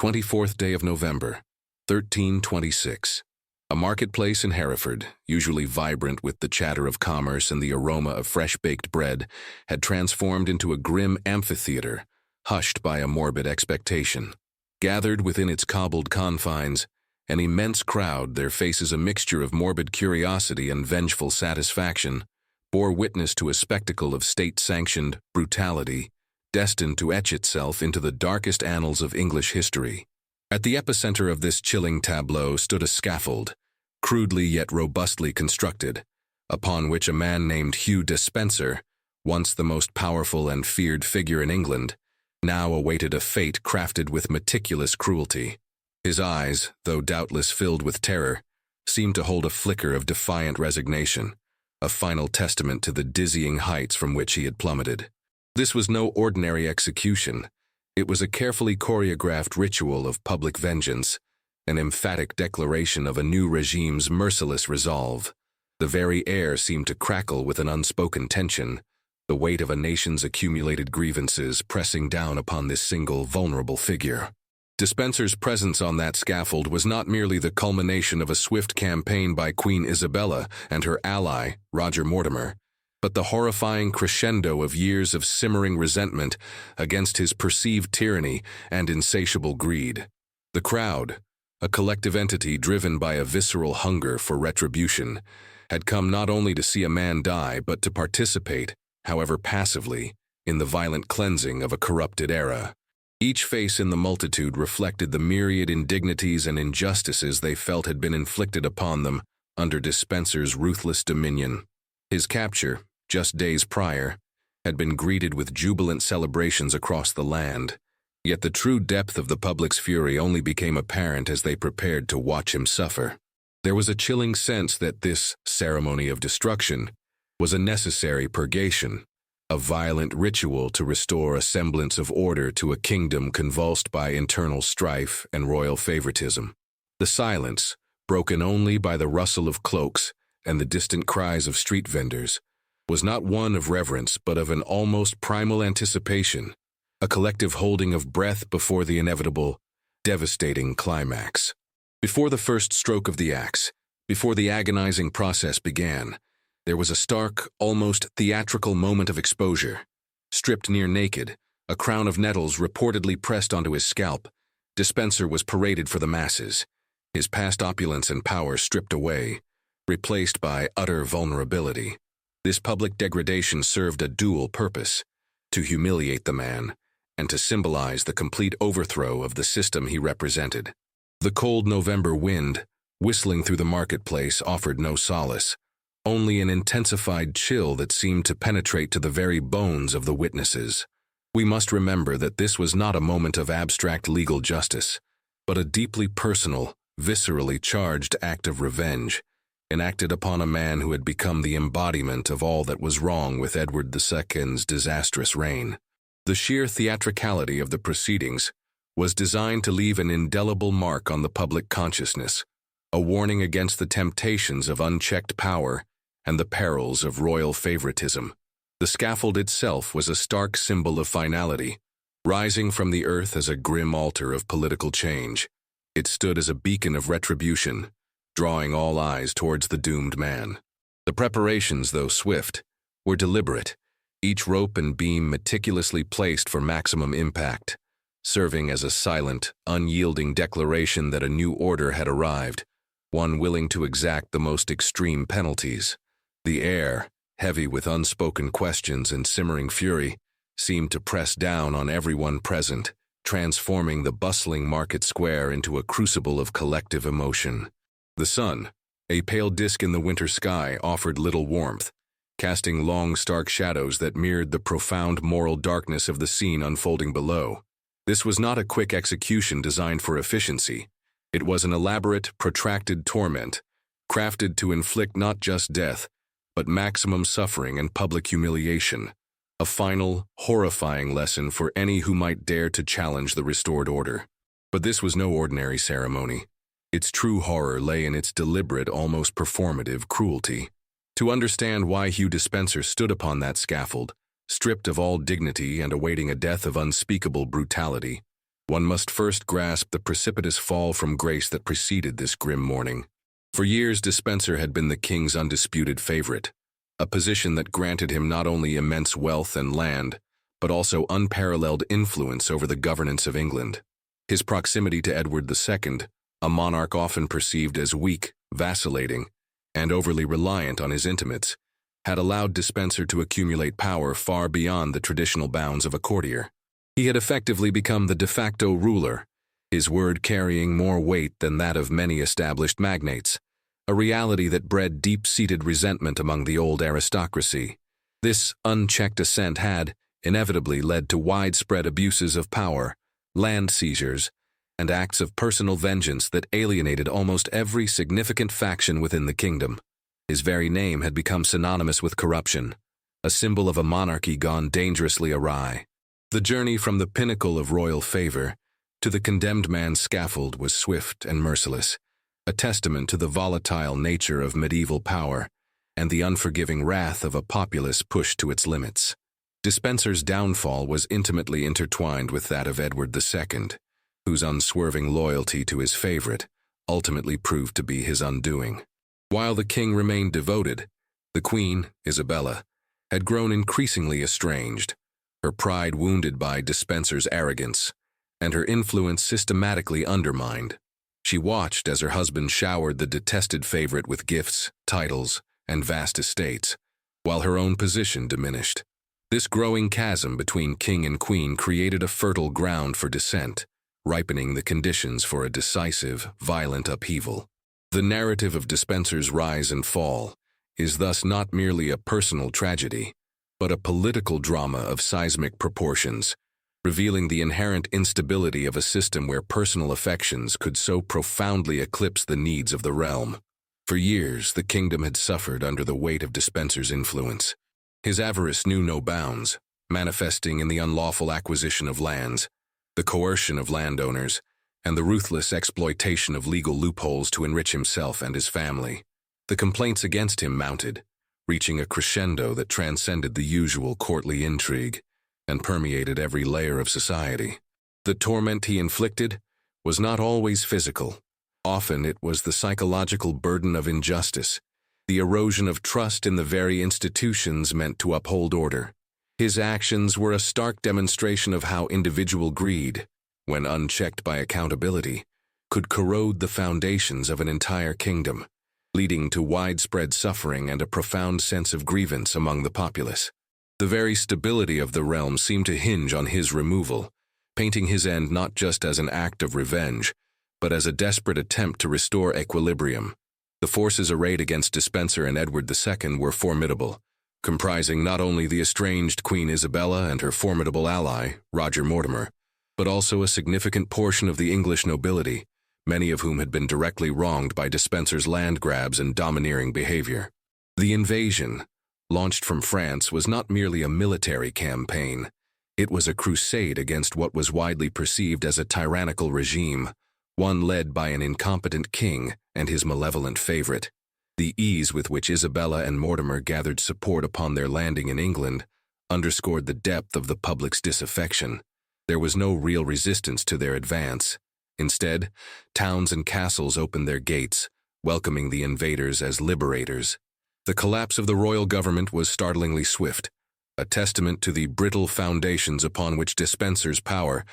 24th day of November, 1326. A marketplace in Hereford, usually vibrant with the chatter of commerce and the aroma of fresh-baked bread, had transformed into a grim amphitheater, hushed by a morbid expectation. Gathered within its cobbled confines, an immense crowd, their faces a mixture of morbid curiosity and vengeful satisfaction, bore witness to a spectacle of state-sanctioned brutality, destined to etch itself into the darkest annals of English history. At the epicenter of this chilling tableau stood a scaffold, crudely yet robustly constructed, upon which a man named Hugh Despenser, once the most powerful and feared figure in England, now awaited a fate crafted with meticulous cruelty. His eyes, though doubtless filled with terror, seemed to hold a flicker of defiant resignation, a final testament to the dizzying heights from which he had plummeted. This was no ordinary execution. It was a carefully choreographed ritual of public vengeance, an emphatic declaration of a new regime's merciless resolve. The very air seemed to crackle with an unspoken tension, the weight of a nation's accumulated grievances pressing down upon this single vulnerable figure. Despenser's presence on that scaffold was not merely the culmination of a swift campaign by Queen Isabella and her ally, Roger Mortimer, but the horrifying crescendo of years of simmering resentment against his perceived tyranny and insatiable greed. The crowd, a collective entity driven by a visceral hunger for retribution, had come not only to see a man die but to participate, however passively, in the violent cleansing of a corrupted era. Each face in the multitude reflected the myriad indignities and injustices they felt had been inflicted upon them under Despenser's ruthless dominion. His capture, just days prior, had been greeted with jubilant celebrations across the land, yet the true depth of the public's fury only became apparent as they prepared to watch him suffer. There was a chilling sense that this ceremony of destruction was a necessary purgation, a violent ritual to restore a semblance of order to a kingdom convulsed by internal strife and royal favoritism. The silence, broken only by the rustle of cloaks and the distant cries of street vendors, was not one of reverence but of an almost primal anticipation, a collective holding of breath before the inevitable, devastating climax. Before the first stroke of the axe, before the agonizing process began, there was a stark, almost theatrical moment of exposure. Stripped near naked, a crown of nettles reportedly pressed onto his scalp, Despenser was paraded for the masses, his past opulence and power stripped away, replaced by utter vulnerability. This public degradation served a dual purpose: to humiliate the man and to symbolize the complete overthrow of the system he represented. The cold November wind, whistling through the marketplace, offered no solace, only an intensified chill that seemed to penetrate to the very bones of the witnesses. We must remember that this was not a moment of abstract legal justice, but a deeply personal, viscerally charged act of revenge, enacted upon a man who had become the embodiment of all that was wrong with Edward II's disastrous reign. The sheer theatricality of the proceedings was designed to leave an indelible mark on the public consciousness, a warning against the temptations of unchecked power and the perils of royal favoritism. The scaffold itself was a stark symbol of finality, rising from the earth as a grim altar of political change. It stood as a beacon of retribution, drawing all eyes towards the doomed man. The preparations, though swift, were deliberate, each rope and beam meticulously placed for maximum impact, serving as a silent, unyielding declaration that a new order had arrived, one willing to exact the most extreme penalties. The air, heavy with unspoken questions and simmering fury, seemed to press down on everyone present, transforming the bustling market square into a crucible of collective emotion. The sun, a pale disk in the winter sky, offered little warmth, casting long, stark shadows that mirrored the profound moral darkness of the scene unfolding below. This was not a quick execution designed for efficiency. It was an elaborate, protracted torment, crafted to inflict not just death, but maximum suffering and public humiliation, a final, horrifying lesson for any who might dare to challenge the restored order. But this was no ordinary ceremony. Its true horror lay in its deliberate, almost performative cruelty. To understand why Hugh Despenser stood upon that scaffold, stripped of all dignity and awaiting a death of unspeakable brutality, one must first grasp the precipitous fall from grace that preceded this grim morning. For years, Despenser had been the king's undisputed favorite, a position that granted him not only immense wealth and land, but also unparalleled influence over the governance of England. His proximity to Edward II, a monarch often perceived as weak, vacillating, and overly reliant on his intimates, had allowed Despenser to accumulate power far beyond the traditional bounds of a courtier. He had effectively become the de facto ruler, his word carrying more weight than that of many established magnates, a reality that bred deep-seated resentment among the old aristocracy. This unchecked ascent had, inevitably, led to widespread abuses of power, land seizures, and acts of personal vengeance that alienated almost every significant faction within the kingdom. His very name had become synonymous with corruption, a symbol of a monarchy gone dangerously awry. The journey from the pinnacle of royal favor to the condemned man's scaffold was swift and merciless, a testament to the volatile nature of medieval power and the unforgiving wrath of a populace pushed to its limits. Despenser's downfall was intimately intertwined with that of Edward II, whose unswerving loyalty to his favorite ultimately proved to be his undoing. While the king remained devoted, the queen, Isabella, had grown increasingly estranged, her pride wounded by Despenser's arrogance, and her influence systematically undermined. She watched as her husband showered the detested favorite with gifts, titles, and vast estates, while her own position diminished. This growing chasm between king and queen created a fertile ground for dissent, ripening the conditions for a decisive, violent upheaval. The narrative of Despenser's rise and fall is thus not merely a personal tragedy, but a political drama of seismic proportions, revealing the inherent instability of a system where personal affections could so profoundly eclipse the needs of the realm. For years, the kingdom had suffered under the weight of Despenser's influence. His avarice knew no bounds, manifesting in the unlawful acquisition of lands, the coercion of landowners, and the ruthless exploitation of legal loopholes to enrich himself and his family. The complaints against him mounted, reaching a crescendo that transcended the usual courtly intrigue and permeated every layer of society. The torment he inflicted was not always physical. Often it was the psychological burden of injustice, the erosion of trust in the very institutions meant to uphold order. His actions were a stark demonstration of how individual greed, when unchecked by accountability, could corrode the foundations of an entire kingdom, leading to widespread suffering and a profound sense of grievance among the populace. The very stability of the realm seemed to hinge on his removal, painting his end not just as an act of revenge, but as a desperate attempt to restore equilibrium. The forces arrayed against Despenser and Edward II were formidable, comprising not only the estranged Queen Isabella and her formidable ally, Roger Mortimer, but also a significant portion of the English nobility, many of whom had been directly wronged by Despenser's land grabs and domineering behavior. The invasion, launched from France, was not merely a military campaign. It was a crusade against what was widely perceived as a tyrannical regime, one led by an incompetent king and his malevolent favorite. The ease with which Isabella and Mortimer gathered support upon their landing in England underscored the depth of the public's disaffection. There was no real resistance to their advance. Instead, towns and castles opened their gates, welcoming the invaders as liberators. The collapse of the royal government was startlingly swift, a testament to the brittle foundations upon which Despenser's power,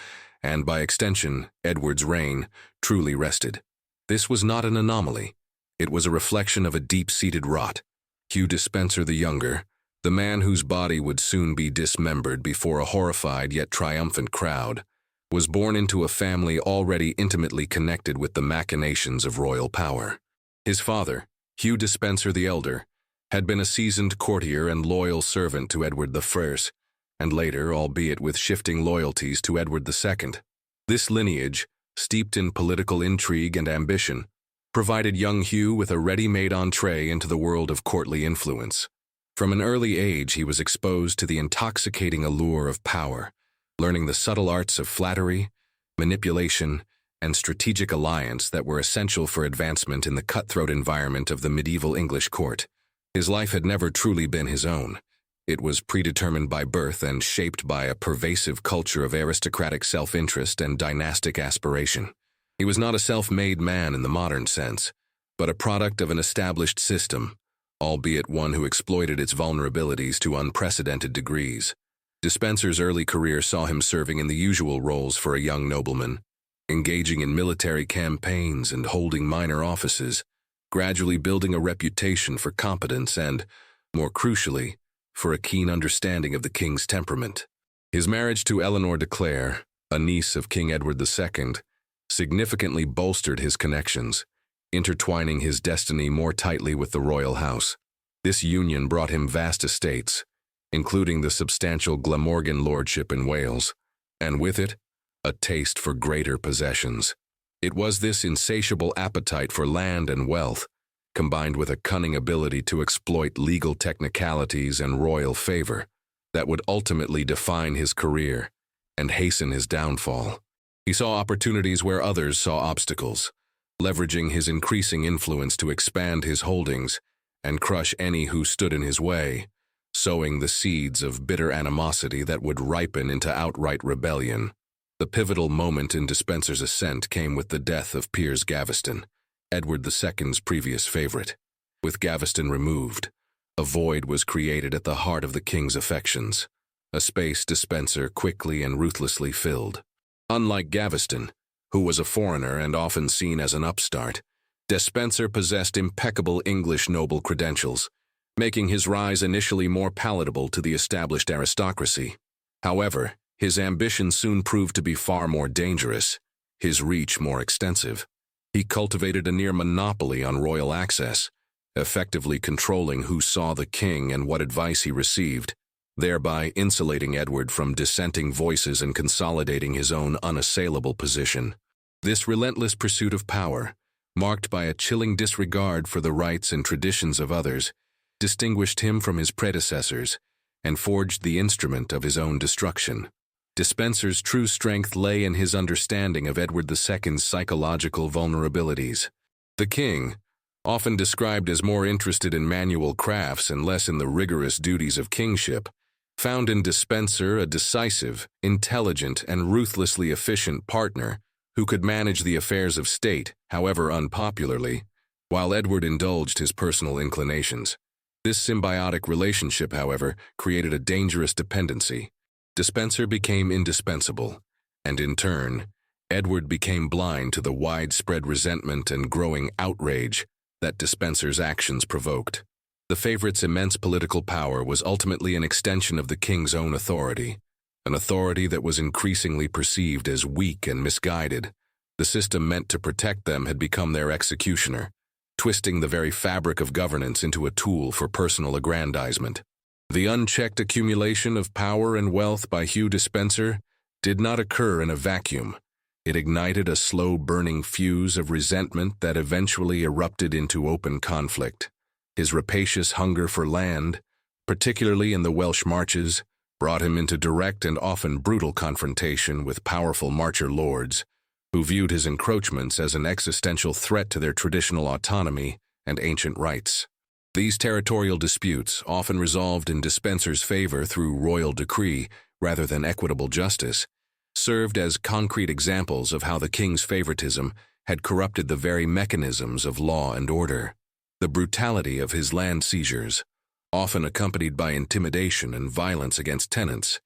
and by extension, Edward's reign, truly rested. This was not an anomaly. It was a reflection of a deep-seated rot. Hugh Despenser the Younger, the man whose body would soon be dismembered before a horrified yet triumphant crowd, was born into a family already intimately connected with the machinations of royal power. His father, Hugh Despenser the Elder, had been a seasoned courtier and loyal servant to Edward I, and later, albeit with shifting loyalties, to Edward II. This lineage, steeped in political intrigue and ambition, provided young Hugh with a ready-made entree into the world of courtly influence. From an early age, he was exposed to the intoxicating allure of power, learning the subtle arts of flattery, manipulation, and strategic alliance that were essential for advancement in the cutthroat environment of the medieval English court. His life had never truly been his own. It was predetermined by birth and shaped by a pervasive culture of aristocratic self-interest and dynastic aspiration. He was not a self-made man in the modern sense, but a product of an established system, albeit one who exploited its vulnerabilities to unprecedented degrees. Despenser's early career saw him serving in the usual roles for a young nobleman, engaging in military campaigns and holding minor offices, gradually building a reputation for competence and, more crucially, for a keen understanding of the king's temperament. His marriage to Eleanor de Clare, a niece of King Edward II, significantly bolstered his connections, intertwining his destiny more tightly with the royal house. This union brought him vast estates, including the substantial Glamorgan lordship in Wales, and with it, a taste for greater possessions. It was this insatiable appetite for land and wealth, combined with a cunning ability to exploit legal technicalities and royal favor, that would ultimately define his career and hasten his downfall. He saw opportunities where others saw obstacles, leveraging his increasing influence to expand his holdings and crush any who stood in his way, sowing the seeds of bitter animosity that would ripen into outright rebellion. The pivotal moment in Despenser's ascent came with the death of Piers Gaveston, Edward II's previous favorite. With Gaveston removed, a void was created at the heart of the king's affections, a space Despenser quickly and ruthlessly filled. Unlike Gaveston, who was a foreigner and often seen as an upstart, Despenser possessed impeccable English noble credentials, making his rise initially more palatable to the established aristocracy. However, his ambition soon proved to be far more dangerous, his reach more extensive. He cultivated a near monopoly on royal access, effectively controlling who saw the king and what advice he received, thereby insulating Edward from dissenting voices and consolidating his own unassailable position. This relentless pursuit of power, marked by a chilling disregard for the rights and traditions of others, distinguished him from his predecessors and forged the instrument of his own destruction. Despenser's true strength lay in his understanding of Edward II's psychological vulnerabilities. The king, often described as more interested in manual crafts and less in the rigorous duties of kingship, found in Despenser a decisive, intelligent, and ruthlessly efficient partner who could manage the affairs of state, however unpopularly, while Edward indulged his personal inclinations. This symbiotic relationship, however, created a dangerous dependency. Despenser became indispensable, and in turn, Edward became blind to the widespread resentment and growing outrage that Despenser's actions provoked. The favorite's immense political power was ultimately an extension of the king's own authority, an authority that was increasingly perceived as weak and misguided. The system meant to protect them had become their executioner, twisting the very fabric of governance into a tool for personal aggrandizement. The unchecked accumulation of power and wealth by Hugh Despenser did not occur in a vacuum. It ignited a slow-burning fuse of resentment that eventually erupted into open conflict. His rapacious hunger for land, particularly in the Welsh marches, brought him into direct and often brutal confrontation with powerful marcher lords, who viewed his encroachments as an existential threat to their traditional autonomy and ancient rights. These territorial disputes, often resolved in Despenser's favor through royal decree rather than equitable justice, served as concrete examples of how the king's favoritism had corrupted the very mechanisms of law and order. The brutality of his land seizures, often accompanied by intimidation and violence against tenants,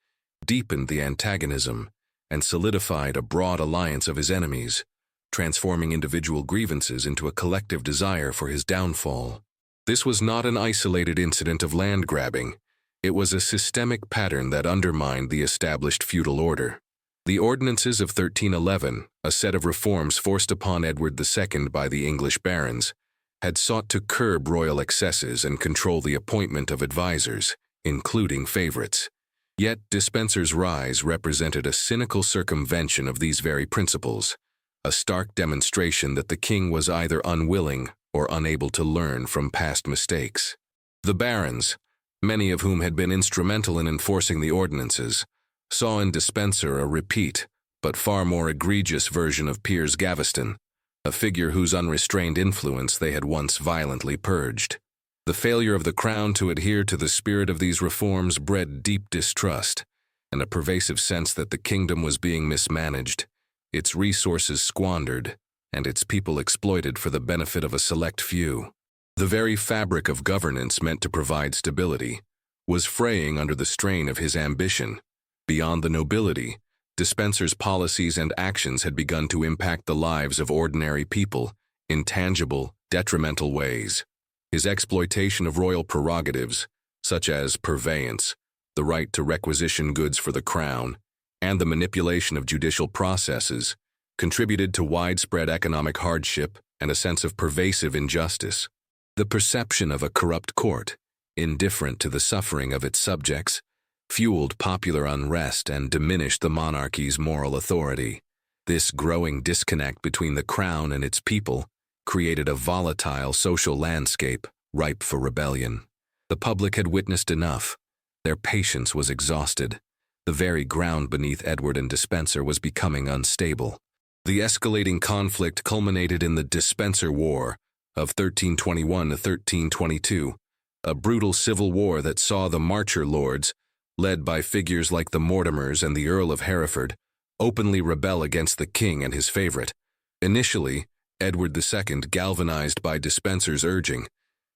deepened the antagonism and solidified a broad alliance of his enemies, transforming individual grievances into a collective desire for his downfall. This was not an isolated incident of land grabbing. It was a systemic pattern that undermined the established feudal order. The Ordinances of 1311, a set of reforms forced upon Edward II by the English barons, had sought to curb royal excesses and control the appointment of advisors, including favorites. Yet Despenser's rise represented a cynical circumvention of these very principles, a stark demonstration that the king was either unwilling or unable to learn from past mistakes. The barons, many of whom had been instrumental in enforcing the ordinances, saw in Despenser a repeat, but far more egregious version of Piers Gaveston, a figure whose unrestrained influence they had once violently purged. The failure of the crown to adhere to the spirit of these reforms bred deep distrust and a pervasive sense that the kingdom was being mismanaged, its resources squandered, and its people exploited for the benefit of a select few. The very fabric of governance meant to provide stability was fraying under the strain of his ambition. Beyond the nobility, Despenser's policies and actions had begun to impact the lives of ordinary people in tangible, detrimental ways. His exploitation of royal prerogatives, such as purveyance, the right to requisition goods for the crown, and the manipulation of judicial processes, contributed to widespread economic hardship and a sense of pervasive injustice. The perception of a corrupt court, indifferent to the suffering of its subjects, fueled popular unrest and diminished the monarchy's moral authority. This growing disconnect between the crown and its people created a volatile social landscape ripe for rebellion. The public had witnessed enough. Their patience was exhausted. The very ground beneath Edward and Despenser was becoming unstable. The escalating conflict culminated in the Despenser War of 1321 to 1322, a brutal civil war that saw the Marcher lords, led by figures like the Mortimers and the Earl of Hereford, openly rebel against the king and his favorite. Initially, Edward II, galvanized by Despenser's urging,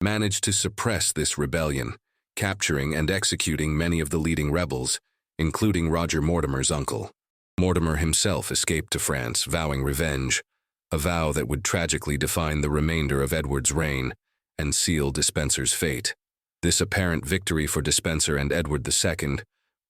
managed to suppress this rebellion, capturing and executing many of the leading rebels, including Roger Mortimer's uncle. Mortimer himself escaped to France, vowing revenge, a vow that would tragically define the remainder of Edward's reign and seal Despenser's fate. This apparent victory for Despenser and Edward II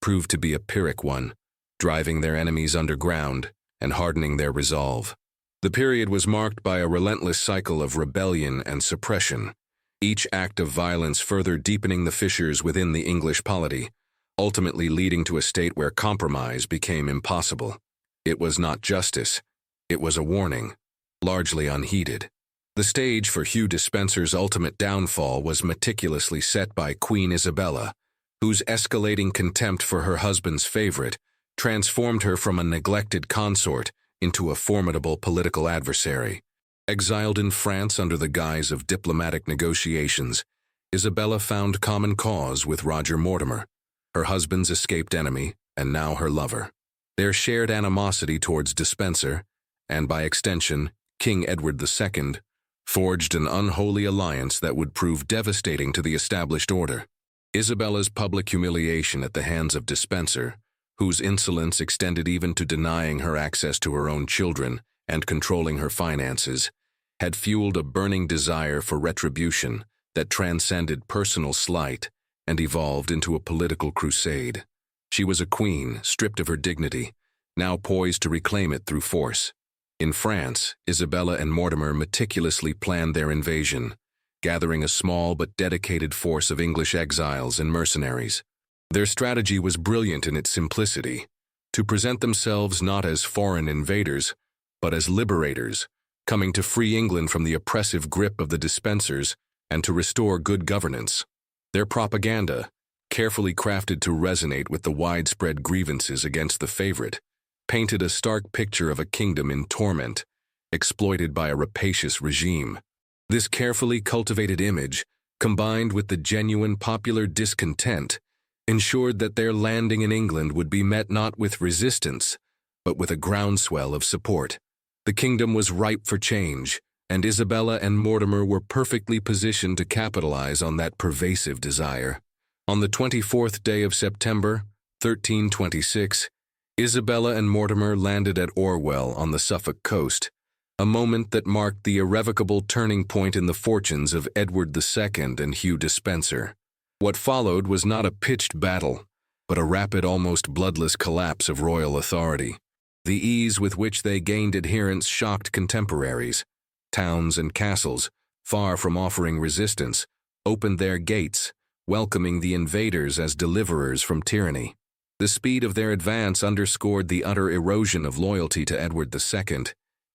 proved to be a Pyrrhic one, driving their enemies underground and hardening their resolve. The period was marked by a relentless cycle of rebellion and suppression, each act of violence further deepening the fissures within the English polity, ultimately leading to a state where compromise became impossible. It was not justice, it was a warning, largely unheeded. The stage for Hugh Despenser's ultimate downfall was meticulously set by Queen Isabella, whose escalating contempt for her husband's favorite transformed her from a neglected consort into a formidable political adversary. Exiled in France under the guise of diplomatic negotiations, Isabella found common cause with Roger Mortimer, her husband's escaped enemy and now her lover. Their shared animosity towards Despenser, and by extension, King Edward II, forged an unholy alliance that would prove devastating to the established order. Isabella's public humiliation at the hands of Despenser, whose insolence extended even to denying her access to her own children and controlling her finances, had fueled a burning desire for retribution that transcended personal slight and evolved into a political crusade. She was a queen, stripped of her dignity, now poised to reclaim it through force. In France, Isabella and Mortimer meticulously planned their invasion, gathering a small but dedicated force of English exiles and mercenaries. Their strategy was brilliant in its simplicity, to present themselves not as foreign invaders, but as liberators, coming to free England from the oppressive grip of the Despensers and to restore good governance. Their propaganda, carefully crafted to resonate with the widespread grievances against the favorite, painted a stark picture of a kingdom in torment, exploited by a rapacious regime. This carefully cultivated image, combined with the genuine popular discontent, ensured that their landing in England would be met not with resistance, but with a groundswell of support. The kingdom was ripe for change, and Isabella and Mortimer were perfectly positioned to capitalize on that pervasive desire. On the 24th day of September, 1326, Isabella and Mortimer landed at Orwell on the Suffolk coast, a moment that marked the irrevocable turning point in the fortunes of Edward II and Hugh Despenser. What followed was not a pitched battle, but a rapid, almost bloodless collapse of royal authority. The ease with which they gained adherents shocked contemporaries. Towns and castles, far from offering resistance, opened their gates, welcoming the invaders as deliverers from tyranny. The speed of their advance underscored the utter erosion of loyalty to Edward II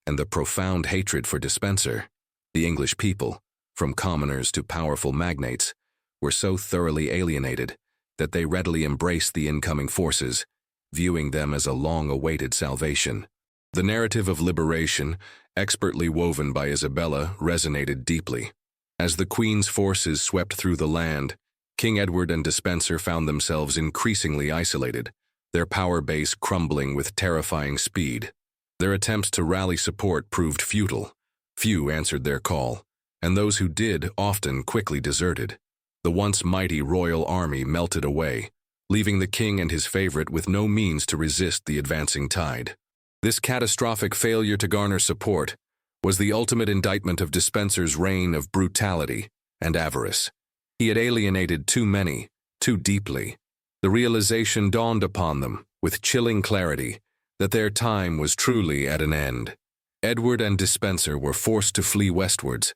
and the profound hatred for Despenser. The English people, from commoners to powerful magnates, were so thoroughly alienated that they readily embraced the incoming forces, viewing them as a long-awaited salvation. The narrative of liberation, expertly woven by Isabella, resonated deeply. As the Queen's forces swept through the land, King Edward and Despenser found themselves increasingly isolated, their power base crumbling with terrifying speed. Their attempts to rally support proved futile. Few answered their call, and those who did often quickly deserted. The once mighty royal army melted away, leaving the king and his favorite with no means to resist the advancing tide. This catastrophic failure to garner support was the ultimate indictment of Despenser's reign of brutality and avarice. He had alienated too many, too deeply. The realization dawned upon them, with chilling clarity, that their time was truly at an end. Edward and Despenser were forced to flee westwards,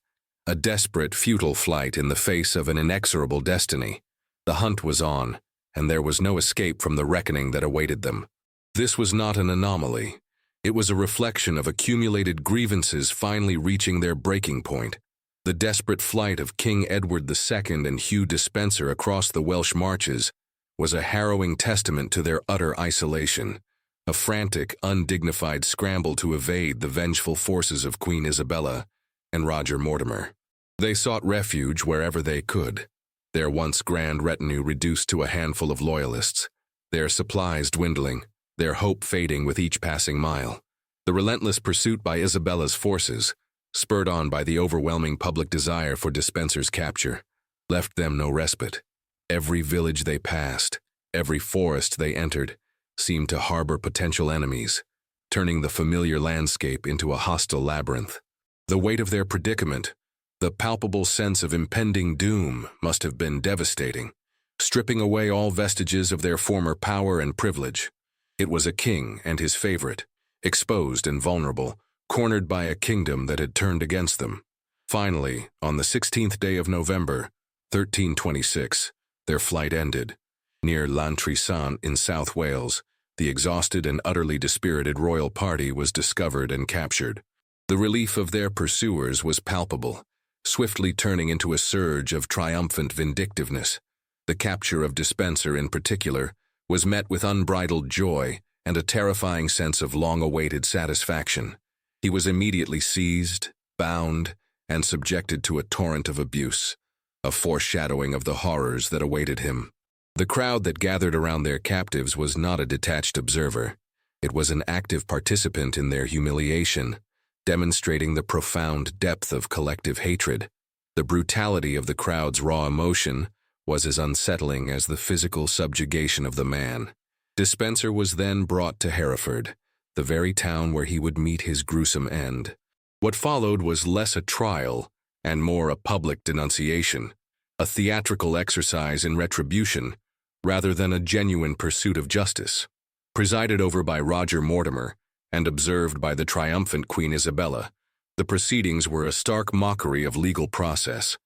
a desperate, futile flight in the face of an inexorable destiny. The hunt was on, and there was no escape from the reckoning that awaited them. This was not an anomaly. It was a reflection of accumulated grievances finally reaching their breaking point. The desperate flight of King Edward II and Hugh Despenser across the Welsh marches was a harrowing testament to their utter isolation, a frantic, undignified scramble to evade the vengeful forces of Queen Isabella and Roger Mortimer. They sought refuge wherever they could, their once grand retinue reduced to a handful of loyalists, their supplies dwindling, their hope fading with each passing mile. The relentless pursuit by Isabella's forces, spurred on by the overwhelming public desire for Despenser's capture, left them no respite. Every village they passed, every forest they entered, seemed to harbor potential enemies, turning the familiar landscape into a hostile labyrinth. The weight of their predicament, the palpable sense of impending doom, must have been devastating, stripping away all vestiges of their former power and privilege. It was a king and his favorite, exposed and vulnerable, cornered by a kingdom that had turned against them. Finally, on the 16th day of November, 1326, their flight ended. Near Llantrisant in South Wales, the exhausted and utterly dispirited royal party was discovered and captured. The relief of their pursuers was palpable, swiftly turning into a surge of triumphant vindictiveness. The capture of Despenser in particular was met with unbridled joy and a terrifying sense of long-awaited satisfaction. He was immediately seized, bound, and subjected to a torrent of abuse, a foreshadowing of the horrors that awaited him. The crowd that gathered around their captives was not a detached observer. It was an active participant in their humiliation, demonstrating the profound depth of collective hatred. The brutality of the crowd's raw emotion was as unsettling as the physical subjugation of the man. Despenser was then brought to Hereford, the very town where he would meet his gruesome end. What followed was less a trial and more a public denunciation, a theatrical exercise in retribution rather than a genuine pursuit of justice. Presided over by Roger Mortimer and observed by the triumphant Queen Isabella, the proceedings were a stark mockery of legal process.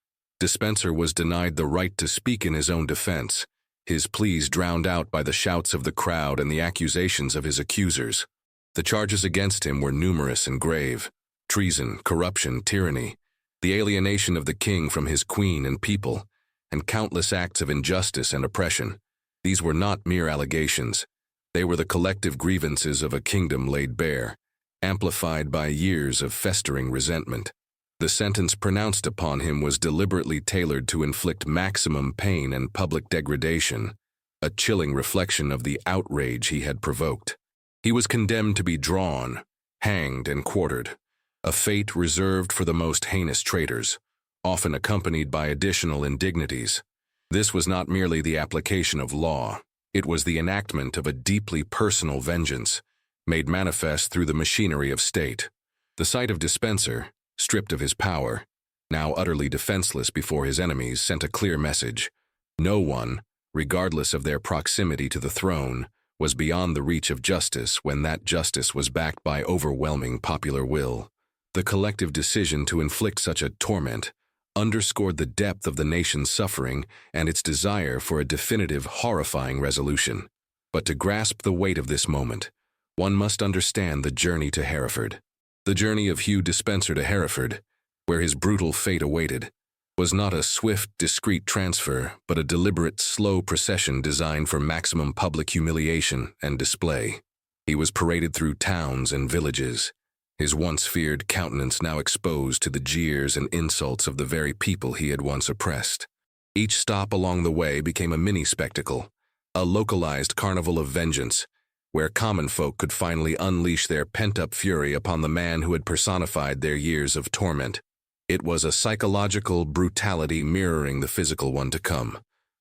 Despenser was denied the right to speak in his own defense, his pleas drowned out by the shouts of the crowd and the accusations of his accusers. The charges against him were numerous and grave: treason, corruption, tyranny, the alienation of the king from his queen and people, and countless acts of injustice and oppression. These were not mere allegations. They were the collective grievances of a kingdom laid bare, amplified by years of festering resentment. The sentence pronounced upon him was deliberately tailored to inflict maximum pain and public degradation, a chilling reflection of the outrage he had provoked. He was condemned to be drawn, hanged, and quartered, a fate reserved for the most heinous traitors, often accompanied by additional indignities. This was not merely the application of law, it was the enactment of a deeply personal vengeance, made manifest through the machinery of state. The sight of Despenser, stripped of his power, now utterly defenseless before his enemies, sent a clear message. No one, regardless of their proximity to the throne, was beyond the reach of justice when that justice was backed by overwhelming popular will. The collective decision to inflict such a torment underscored the depth of the nation's suffering and its desire for a definitive, horrifying resolution. But to grasp the weight of this moment, one must understand the journey to Hereford. The journey of Hugh Despenser to Hereford, where his brutal fate awaited, was not a swift, discreet transfer, but a deliberate, slow procession designed for maximum public humiliation and display. He was paraded through towns and villages, his once feared countenance now exposed to the jeers and insults of the very people he had once oppressed. Each stop along the way became a mini-spectacle, a localized carnival of vengeance, where common folk could finally unleash their pent-up fury upon the man who had personified their years of torment. It was a psychological brutality mirroring the physical one to come,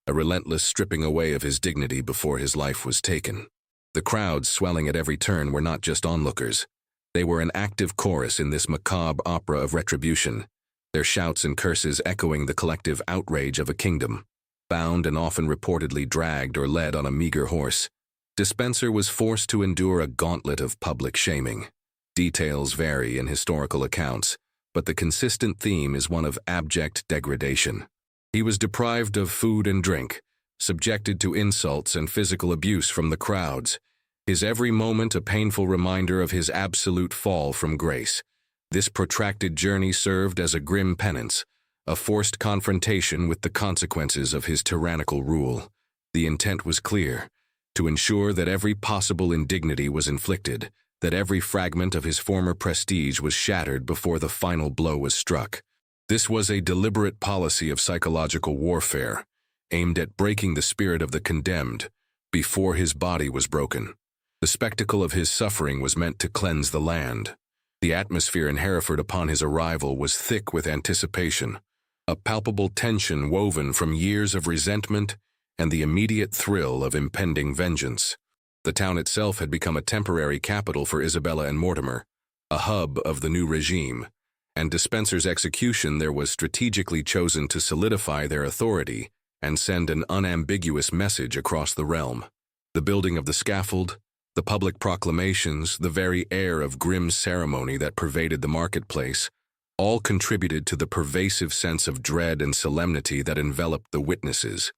a relentless stripping away of his dignity before his life was taken. The crowds swelling at every turn were not just onlookers. They were an active chorus in this macabre opera of retribution, their shouts and curses echoing the collective outrage of a kingdom. Bound and often reportedly dragged or led on a meager horse, Despenser was forced to endure a gauntlet of public shaming. Details vary in historical accounts, but the consistent theme is one of abject degradation. He was deprived of food and drink, subjected to insults and physical abuse from the crowds, his every moment a painful reminder of his absolute fall from grace. This protracted journey served as a grim penance, a forced confrontation with the consequences of his tyrannical rule. The intent was clear: to ensure that every possible indignity was inflicted, that every fragment of his former prestige was shattered before the final blow was struck. This was a deliberate policy of psychological warfare, aimed at breaking the spirit of the condemned before his body was broken. The spectacle of his suffering was meant to cleanse the land. The atmosphere in Hereford upon his arrival was thick with anticipation, a palpable tension woven from years of resentment and the immediate thrill of impending vengeance. The town itself had become a temporary capital for Isabella and Mortimer, a hub of the new regime, and Despenser's execution there was strategically chosen to solidify their authority and send an unambiguous message across the realm. The building of the scaffold, the public proclamations, the very air of grim ceremony that pervaded the marketplace, all contributed to the pervasive sense of dread and solemnity that enveloped the witnesses.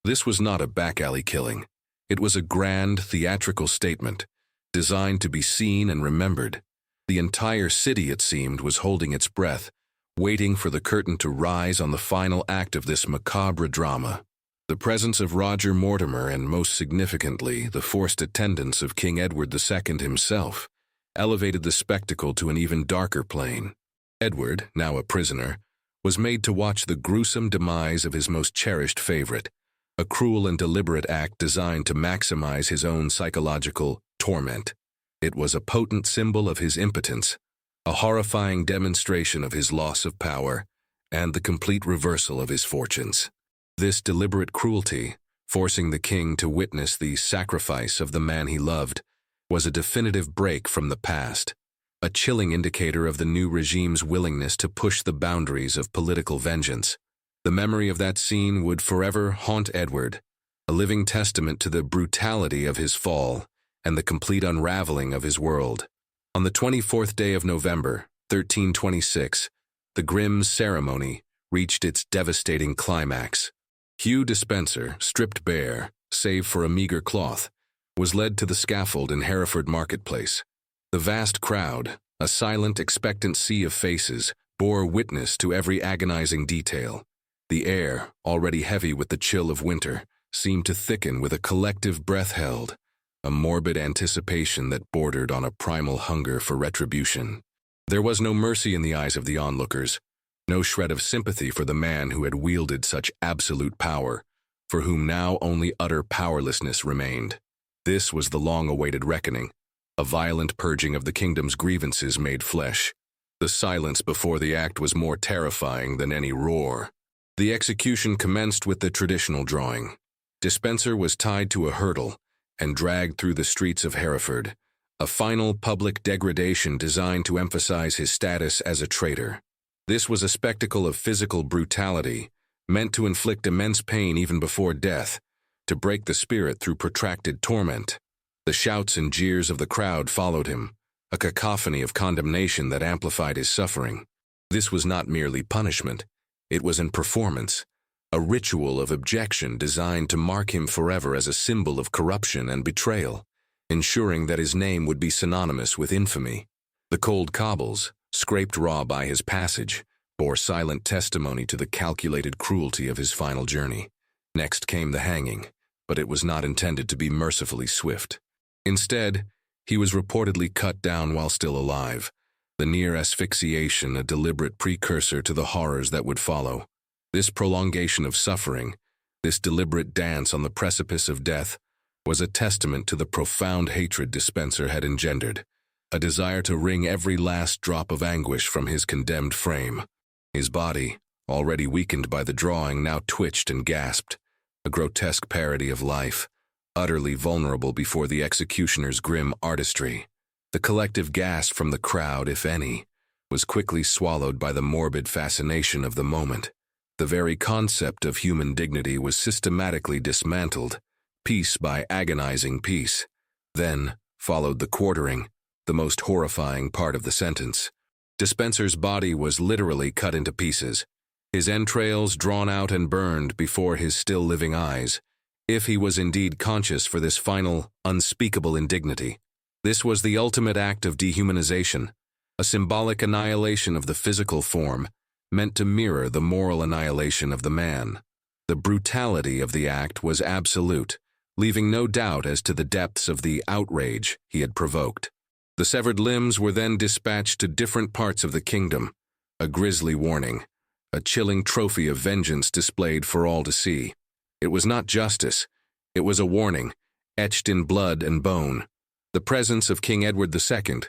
This was not a back-alley killing. It was a grand, theatrical statement, designed to be seen and remembered. The entire city, it seemed, was holding its breath, waiting for the curtain to rise on the final act of this macabre drama. The presence of Roger Mortimer and, most significantly, the forced attendance of King Edward II himself, elevated the spectacle to an even darker plane. Edward, now a prisoner, was made to watch the gruesome demise of his most cherished favorite, a cruel and deliberate act designed to maximize his own psychological torment. It was a potent symbol of his impotence, a horrifying demonstration of his loss of power, and the complete reversal of his fortunes. This deliberate cruelty, forcing the king to witness the sacrifice of the man he loved, was a definitive break from the past, a chilling indicator of the new regime's willingness to push the boundaries of political vengeance. The memory of that scene would forever haunt Edward, a living testament to the brutality of his fall and the complete unraveling of his world. On the 24th day of November, 1326, the grim ceremony reached its devastating climax. Hugh Despenser, stripped bare, save for a meager cloth, was led to the scaffold in Hereford marketplace. The vast crowd, a silent, expectant sea of faces, bore witness to every agonizing detail. The air, already heavy with the chill of winter, seemed to thicken with a collective breath held, a morbid anticipation that bordered on a primal hunger for retribution. There was no mercy in the eyes of the onlookers, no shred of sympathy for the man who had wielded such absolute power, for whom now only utter powerlessness remained. This was the long-awaited reckoning, a violent purging of the kingdom's grievances made flesh. The silence before the act was more terrifying than any roar. The execution commenced with the traditional drawing. Despenser was tied to a hurdle and dragged through the streets of Hereford, a final public degradation designed to emphasize his status as a traitor. This was a spectacle of physical brutality, meant to inflict immense pain even before death, to break the spirit through protracted torment. The shouts and jeers of the crowd followed him, a cacophony of condemnation that amplified his suffering. This was not merely punishment. It was an performance, a ritual of abjection designed to mark him forever as a symbol of corruption and betrayal, ensuring that his name would be synonymous with infamy. The cold cobbles, scraped raw by his passage, bore silent testimony to the calculated cruelty of his final journey. Next came the hanging, but it was not intended to be mercifully swift. Instead, he was reportedly cut down while still alive, the near asphyxiation a deliberate precursor to the horrors that would follow. This prolongation of suffering, this deliberate dance on the precipice of death, was a testament to the profound hatred Despenser had engendered, a desire to wring every last drop of anguish from his condemned frame. His body, already weakened by the drawing, now twitched and gasped, a grotesque parody of life, utterly vulnerable before the executioner's grim artistry. The collective gasp from the crowd, if any, was quickly swallowed by the morbid fascination of the moment. The very concept of human dignity was systematically dismantled, piece by agonizing piece. Then followed the quartering, the most horrifying part of the sentence. Despenser's body was literally cut into pieces, his entrails drawn out and burned before his still living eyes, if he was indeed conscious for this final, unspeakable indignity. This was the ultimate act of dehumanization, a symbolic annihilation of the physical form, meant to mirror the moral annihilation of the man. The brutality of the act was absolute, leaving no doubt as to the depths of the outrage he had provoked. The severed limbs were then dispatched to different parts of the kingdom, a grisly warning, a chilling trophy of vengeance displayed for all to see. It was not justice, it was a warning, etched in blood and bone. The presence of King Edward II,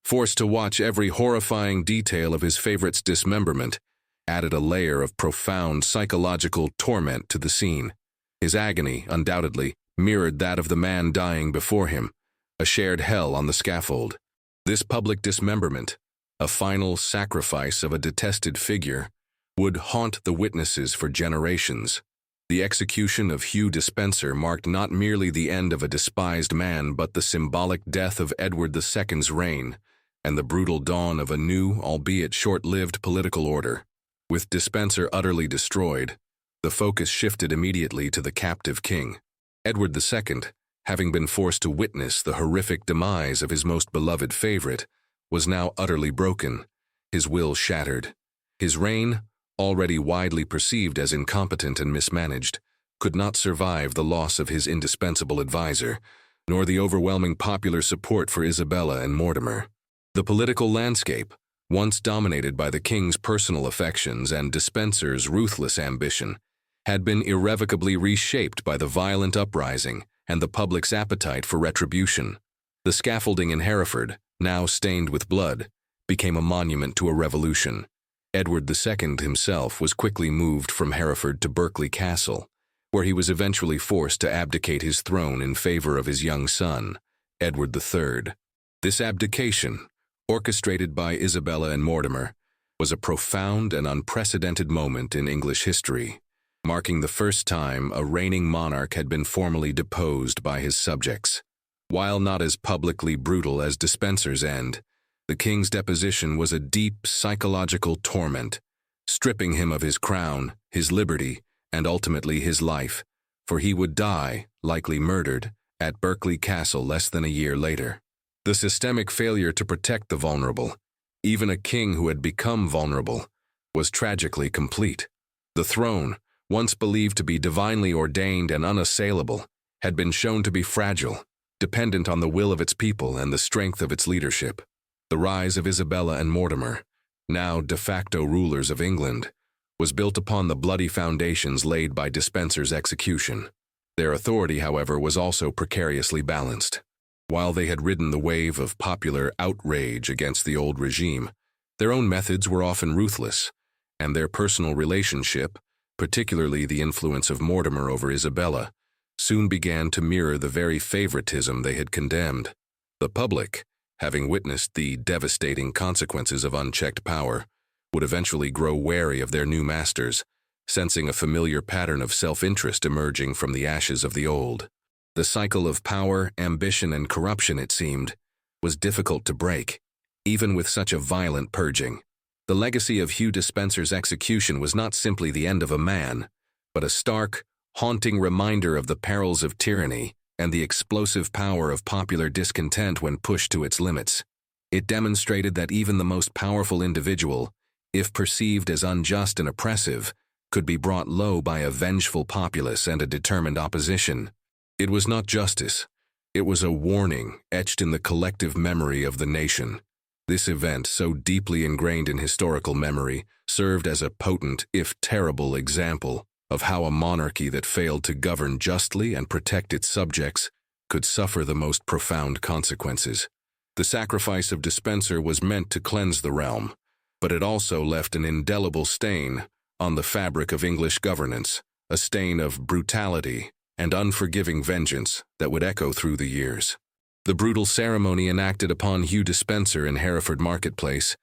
forced to watch every horrifying detail of his favorite's dismemberment, added a layer of profound psychological torment to the scene. His agony, undoubtedly, mirrored that of the man dying before him, a shared hell on the scaffold. This public dismemberment, a final sacrifice of a detested figure, would haunt the witnesses for generations. The execution of Hugh Despenser marked not merely the end of a despised man, but the symbolic death of Edward II's reign and the brutal dawn of a new, albeit short-lived political order. With Despenser utterly destroyed, the focus shifted immediately to the captive king. Edward II, having been forced to witness the horrific demise of his most beloved favorite, was now utterly broken, his will shattered. His reign, already widely perceived as incompetent and mismanaged, could not survive the loss of his indispensable advisor, nor the overwhelming popular support for Isabella and Mortimer. The political landscape, once dominated by the king's personal affections and Despenser's ruthless ambition, had been irrevocably reshaped by the violent uprising and the public's appetite for retribution. The scaffolding in Hereford, now stained with blood, became a monument to a revolution. Edward II himself was quickly moved from Hereford to Berkeley Castle, where he was eventually forced to abdicate his throne in favor of his young son, Edward III. This abdication, orchestrated by Isabella and Mortimer, was a profound and unprecedented moment in English history, marking the first time a reigning monarch had been formally deposed by his subjects. While not as publicly brutal as Despenser's end, the king's deposition was a deep psychological torment, stripping him of his crown, his liberty, and ultimately his life, for he would die, likely murdered, at Berkeley Castle less than a year later. The systemic failure to protect the vulnerable, even a king who had become vulnerable, was tragically complete. The throne, once believed to be divinely ordained and unassailable, had been shown to be fragile, dependent on the will of its people and the strength of its leadership. The rise of Isabella and Mortimer, now de facto rulers of England, was built upon the bloody foundations laid by Despenser's execution. Their authority, however, was also precariously balanced. While they had ridden the wave of popular outrage against the old regime, their own methods were often ruthless, and their personal relationship, particularly the influence of Mortimer over Isabella, soon began to mirror the very favoritism they had condemned. The public, having witnessed the devastating consequences of unchecked power, would eventually grow wary of their new masters, sensing a familiar pattern of self-interest emerging from the ashes of the old. The cycle of power, ambition, and corruption, it seemed, was difficult to break, even with such a violent purging. The legacy of Hugh Despenser's execution was not simply the end of a man, but a stark, haunting reminder of the perils of tyranny and the explosive power of popular discontent when pushed to its limits. It demonstrated that even the most powerful individual, if perceived as unjust and oppressive, could be brought low by a vengeful populace and a determined opposition. It was not justice. It was a warning etched in the collective memory of the nation. This event, so deeply ingrained in historical memory, served as a potent, if terrible, example of how a monarchy that failed to govern justly and protect its subjects could suffer the most profound consequences. The sacrifice of Despenser was meant to cleanse the realm, but it also left an indelible stain on the fabric of English governance, a stain of brutality and unforgiving vengeance that would echo through the years. The brutal ceremony enacted upon Hugh Despenser in Hereford marketplace,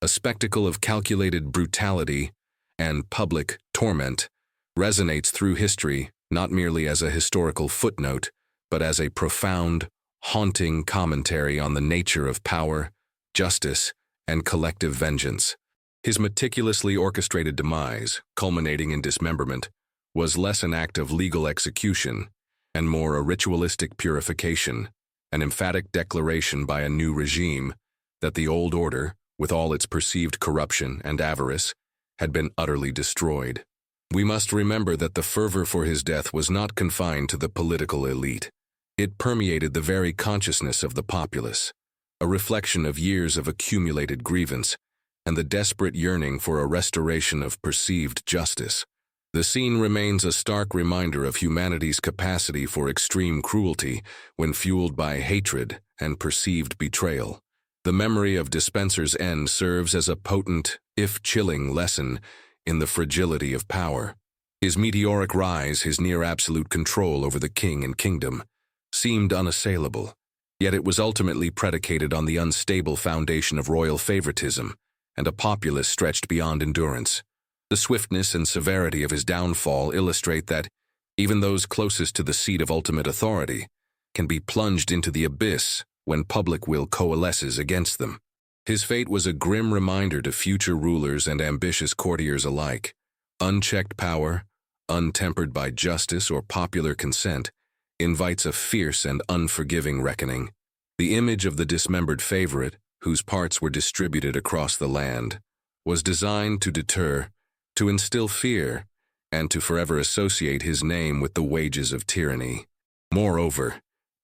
a spectacle of calculated brutality and public torment, resonates through history not merely as a historical footnote, but as a profound, haunting commentary on the nature of power, justice, and collective vengeance. His meticulously orchestrated demise, culminating in dismemberment, was less an act of legal execution and more a ritualistic purification, an emphatic declaration by a new regime that the old order, with all its perceived corruption and avarice, had been utterly destroyed. We must remember that the fervor for his death was not confined to the political elite. It permeated the very consciousness of the populace, a reflection of years of accumulated grievance and the desperate yearning for a restoration of perceived justice. The scene remains a stark reminder of humanity's capacity for extreme cruelty when fueled by hatred and perceived betrayal. The memory of Despenser's end serves as a potent, if chilling, lesson in the fragility of power. His meteoric rise, his near-absolute control over the king and kingdom, seemed unassailable, yet it was ultimately predicated on the unstable foundation of royal favoritism and a populace stretched beyond endurance. The swiftness and severity of his downfall illustrate that even those closest to the seat of ultimate authority can be plunged into the abyss when public will coalesces against them. His fate was a grim reminder to future rulers and ambitious courtiers alike. Unchecked power, untempered by justice or popular consent, invites a fierce and unforgiving reckoning. The image of the dismembered favorite, whose parts were distributed across the land, was designed to deter, to instill fear, and to forever associate his name with the wages of tyranny. Moreover,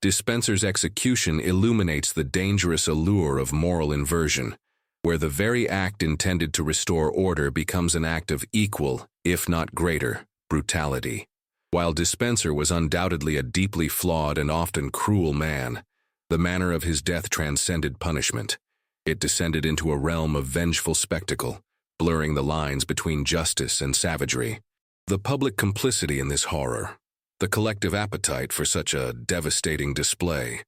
Despenser's execution illuminates the dangerous allure of moral inversion, where the very act intended to restore order becomes an act of equal, if not greater, brutality. While Despenser was undoubtedly a deeply flawed and often cruel man, the manner of his death transcended punishment. It descended into a realm of vengeful spectacle, blurring the lines between justice and savagery. The public complicity in this horror, the collective appetite for such a devastating display,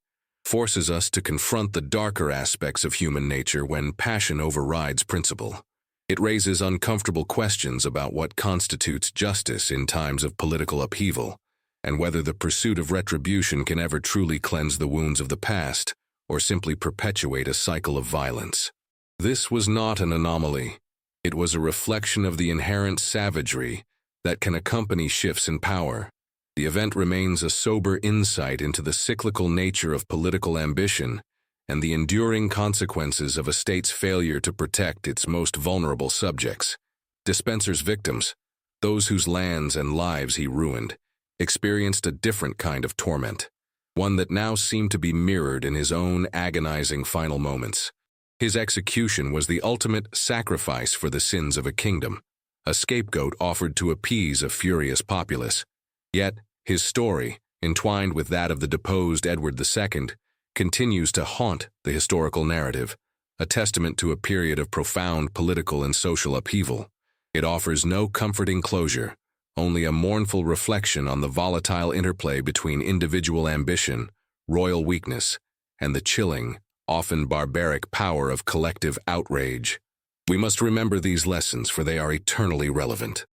forces us to confront the darker aspects of human nature when passion overrides principle. It raises uncomfortable questions about what constitutes justice in times of political upheaval, and whether the pursuit of retribution can ever truly cleanse the wounds of the past or simply perpetuate a cycle of violence. This was not an anomaly. It was a reflection of the inherent savagery that can accompany shifts in power. The event remains a sober insight into the cyclical nature of political ambition and the enduring consequences of a state's failure to protect its most vulnerable subjects. Despenser's victims, those whose lands and lives he ruined, experienced a different kind of torment, one that now seemed to be mirrored in his own agonizing final moments. His execution was the ultimate sacrifice for the sins of a kingdom, a scapegoat offered to appease a furious populace. Yet, his story, entwined with that of the deposed Edward II, continues to haunt the historical narrative, a testament to a period of profound political and social upheaval. It offers no comforting closure, only a mournful reflection on the volatile interplay between individual ambition, royal weakness, and the chilling, often barbaric power of collective outrage. We must remember these lessons, for they are eternally relevant.